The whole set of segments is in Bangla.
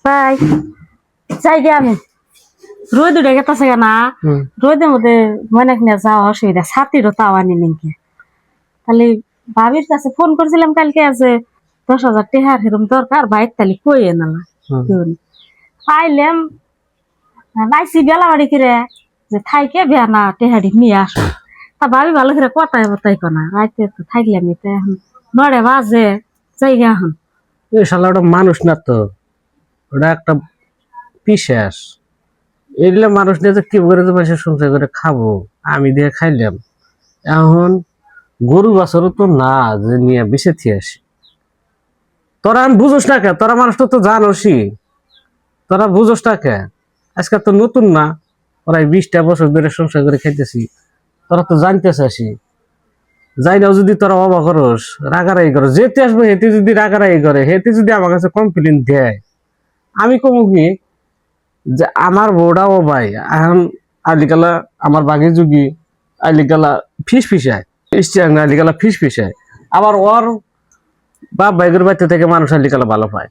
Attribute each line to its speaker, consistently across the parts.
Speaker 1: তাই যাই গে আমি রোদ উঠে গেছে না রোদের মধ্যে মনে কিনা যাওয়া অসুবিধা ছাতিরও তাও আনি নিকে তাহলে ভাবির কাছে ফোন করছিলাম কালকে আছে 10,000 টাকা এরকম দরকার বাইক তাহলে কই এনালা পাইলাম নাইসি বেলা বাড়ি কিরে যে থাইকে বেয়া না টেহাড়ি নিয়ে আসো তা ভাবি ভালো করে কথাই বতাই কনা রাইতে তো থাকলাম এটা এখন 9 বাজে যাই এখন
Speaker 2: এই শালা ওটা মানুষ না তো, ওটা একটা পিশাচ। এগুলা মানুষ নিয়ে কি করে পয়সা সংসার করে খাবো, আমি দিয়ে খাইলাম। এখন গরু বাছরও তো না যে নিয়ে বেঁচে থিয়ে আসি। তোরা আমি বুঝোস না কে, তোরা মানুষটা তো জানোসই, তোরা বুঝোস না কে। আজকাল তো নতুন না, ওরা 20টা বছর ধরে সংসার করে খাইতেছি, তোরা তো জানতেছ আসি। যাই নাও যদি তোরা অবাক করস, রাগারাগি করস, যেতে আসবো হেতে যদি রাগারাগি করে, হেতে যদি আমার কাছে কমপ্লেন দেয়, আমি কমু কি যে আমার বউটা ও ভাই এখন আলিকালা আমার বাঘে যুগি আলিকালা ফিস ফিসায় আলিকালা ফিস ফিসায়, আবার ওর বাপ ভাইগের বাচ্চা থেকে মানুষ আলিকালা ভালো পায়।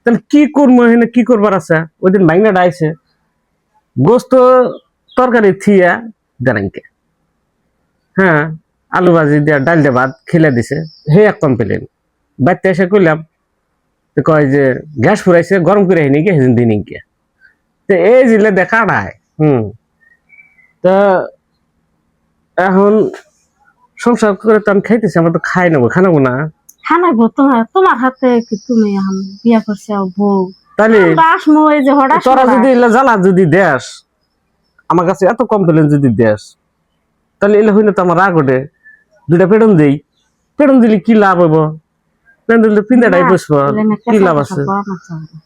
Speaker 2: তাহলে কি করবো এখানে, কি করবার আছে? ওই দিন মাইনা ডাইছে গোস্ত তরকারি থিয়া দেনাইকে, হ্যাঁ আলু ভাজি দিয়া ডাল দিয়ে ভাত খেলে দিছে, হে এক কমপ্লেন। বাড়িতে এসে করলাম, কয় যে গ্যাস ফুরাইছে গরম করে আইনি গিয়ে সেদিন দিন গিয়া তো এই জিলে দেখা নাই। তা এখন সংসার করে তো আমি খাইতেছি, আমরা তো খাই নেবো, খানাবো না।
Speaker 1: খানাবো তোমার হাতে কি তুমি এখন বিয়া করছো বউ
Speaker 2: তাহলে
Speaker 1: আসমো এই যে হঠাৎ
Speaker 2: তোরা যদি জ্বালা যদি দেশ আমার কাছে এত কমপ্লেন যদি দেশ, তাহলে এলে হইলে তো আমার রাগ ওঠে। দুইটা পেটন দেই, পেটন দিলে কি লাভ হইব? পেটন দিলে পিন্দাটাই বসবো, কি লাভ আছে?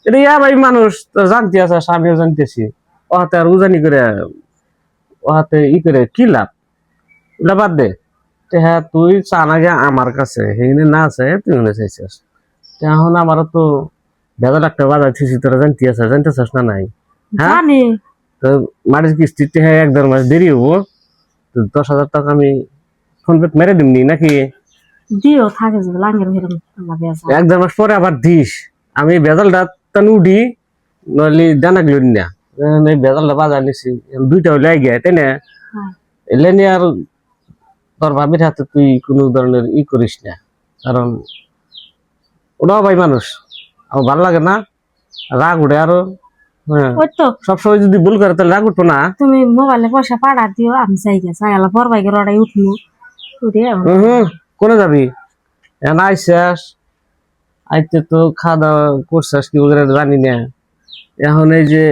Speaker 2: এটা ইয়া ভাই মানুষ জানতে আছে, আমিও জানতেছি, ও হাতে আর উজানি করে ও হাতে ই করে কি লাভ? এটা বাদ দে। হ্যাঁ তুই চা না গিয়া আমার কাছে সেখানে না আছে, তুই মনে চাইছিস। এখন আমারও তো ভেজা ডাক্তার বাজার থিসি, তোরা জানতেছিস না নাই? হ্যাঁ তো মাটির কিস্তিতে হ্যাঁ 1-1.5 মাস দেরি হবো, তো 10,000 টাকা আমি ফোন পে মেরে দিমনি নাকি?
Speaker 1: দিও থাকে যে লাঙ্গের ভিতর লাগে আছে
Speaker 2: 1-1.5 মাস পরে আবার দিস। আমি ভেজালটা তান উঠি নইলে দানা গেল না, এই ভেজালটা বাজার নিছি, 2টা হইলে আই গিয়া তাই না? এলে নিয়ে আর তোর ভাবির হাতে তুই কোনো ধরনের ই করিস না, কারণ ওরাও ভাই মানুষ, আমার ভালো লাগে না, রাগ উঠে আরো। হ্যাঁ সবসময় যদি ভুল করে তাহলে রাগ উঠবো না।
Speaker 1: তুমি মোবাইলে পয়সা পাঠা দিও, আমি যাই গে যাইলা বড় ভাইকে রড়াই উঠবো
Speaker 2: কোনে যাবি? এখন আইসাস, আইতে তো খাওয়া দাওয়া করছাস কি বলে জানি না। এখন এই যে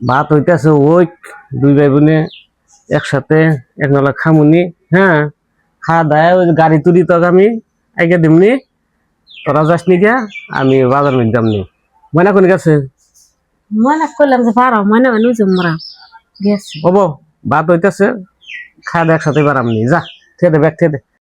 Speaker 2: ভাত হইতেছে, ওই 2 ভাই বোনে একসাথে এক নলা খামুনি, হ্যাঁ খাওয়া দাওয়া ওই গাড়ি তুলি তো আমি আইকে দিমনি, তোরা যাস নি গা, আমি বাজার মিট যামনি। ময়না কোন গেছে?
Speaker 1: মনে করলাম যে পারো মনে হয় জমরা গেছে
Speaker 2: হবো ভাত হইতেছে, খাওয়া দাওয়া একসাথে বারামনি, যা খেয়ে দে, ব্যাগ খেয়ে দে।